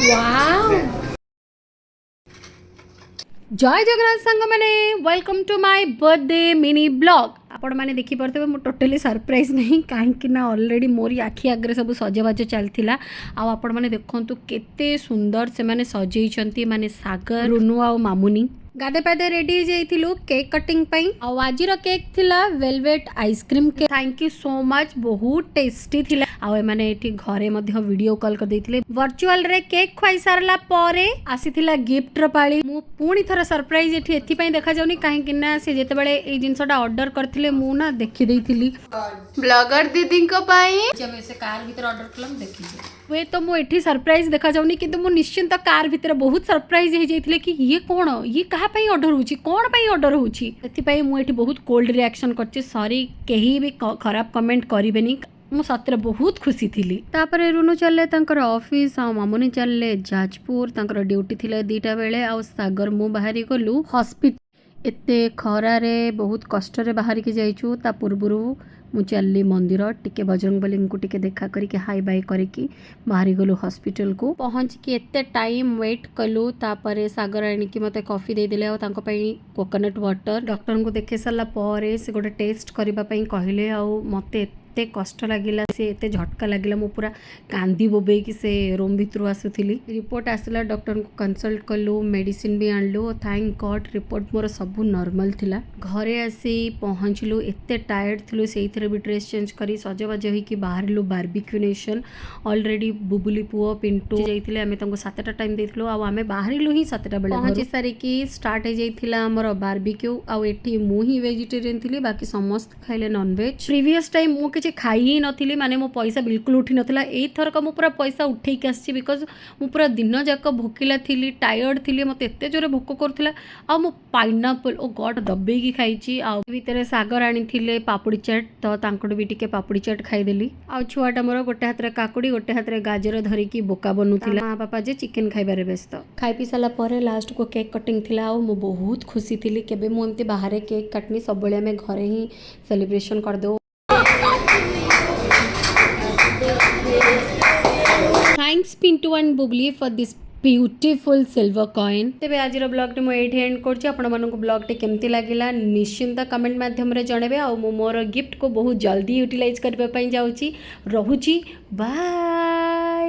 Wow जय जगन्नाथ सांग मैंने welcome to my birthday mini blog आपण मैंने देखी पारे मो टोटली सरप्राइज नहीं कहीं ऑलरेडी मोरी आखि आगे सब सजबाज चलता आपण मैंने देखु केते सुंदर से माने सजई माने सागर रुनु आ मामुनी गाधे पाधे रेडी हो केक कटिंग आज केक थिला velvet ice cream cake thank you so much बहुत टेस्टी थिला आउ माने एठी घरे मध्ये वीडियो कॉल कर देथिले वर्चुअल रे केक खाई सारला परे आसीथिला गिफ्ट र पाली मु पुणी थरा सरप्राइज एठी एथि पई देखा जाउनी काहे कि ना से जेते बेले ए जिंसटा ऑर्डर करथिले मु ना देखि देइथिली ब्लॉगर दीदी को पई जब से कार भीतर ऑर्डर कलम देखि वे तो मु एठी सरप्राइज देखा जाउनी किंतु मु निश्चिंत कार भीतर बहुत सरप्राइज हे जाइथिले कि ये कोन ये कहा पई ऑर्डर होची कोन पई ऑर्डर होची सेति पई मु एठी बहुत कोल्ड रिएक्शन करछि सॉरी केही भी खराब कमेंट करिवेनी मु सतरे बहुत खुशी थी तापर रुनु चले तांकर ऑफिस आ मामुनी चले जाजपुर तांकर ड्यूटी थिले 2टा बेले आ सागर मु बाहरी गलु हॉस्पिटल एते खरा रे बहुत कष्ट रे बाहरी के जाइछु ता पूर्वरु मु चलली मंदिर टिके बजरंगबली को टिके देखा करिके हाई बाय करिकी बाहरी गलु हॉस्पिटल को पहुँच के एते टाइम वेट कलु तापर सागर आनिकी मते कॉफी दे देले आ तांको पई कोकोनट वाटर डॉक्टर को देखे सारा पर से गोटे टेस्ट करबा पई कहले आ मते एते कष्ट लगिला से एते झटका लगिला मु पूरा कांदी बोबे कि से रूम भितर आसुथिली रिपोर्ट आसला डॉक्टर को कंसल्ट कलु मेडिसिन भी आनलु थैंक गॉड रिपोर्ट मोर सब नॉर्मल थिला घरे आसी पहुँचलु एते टायर्ड थिलु सेइथरे भी ड्रेस चेंज करी सजबाज होइकी बाहरलु बारबिक्यू नेशन ऑलरेडी बुबुली पुओ पिंटू जाइथिले आमे तंको 7टा टाइम देथिलु आ आमे बाहरिलु ही 7टा बेले पहुँची सारी की स्टार्ट हो जाइथिला हमर बारबिक्यू आ एठी मु ही वेजिटेरियन थिली बाकी समस्त खाइले नॉन वेज प्रीवियस टाइम मु किछि खाई ही नथिली माने मो पैसा बिल्कुल उठी नथिला एई थरक मु पूरा पैसा उठेई के आछि बिकॉज मु पूरा दिन जाक भोकिला थिली टायर्ड थिली मते एते जोरे भोक करथिला आ मो पाइनएप्पल ओ गॉड दबे की खाइची आ भीतर सागर आनी थिले पापड़ी चाट तो तांकड़ भी टिके पापड़ी चाट खाई देली आ छुआटा मोर गोटे हाथ रे काकुड़ी गोटे हाथ रे गाजर धरिकी बोका बनुथिला मां पापा जे चिकन खाइबारे व्यस्त खाई पी साला परे लास्ट को केक कटिंग थिला आ मो बहुत खुशी थिली केबे मु एमती बाहर केक काटनी सब बेले हमें घरे ही सेलिब्रेशन कर दो thanks Pintu and Bubli for this beautiful silver coin तेरे आज ब्लॉग टे मुझे एंड कर ब्लॉग टे केमती लगिला निश्चिंत कमेंट माध्यम रे जनबे आ मोर गिफ्ट को बहुत जल्दी यूटिलाइज करबा पई जाउची रहूची बाय।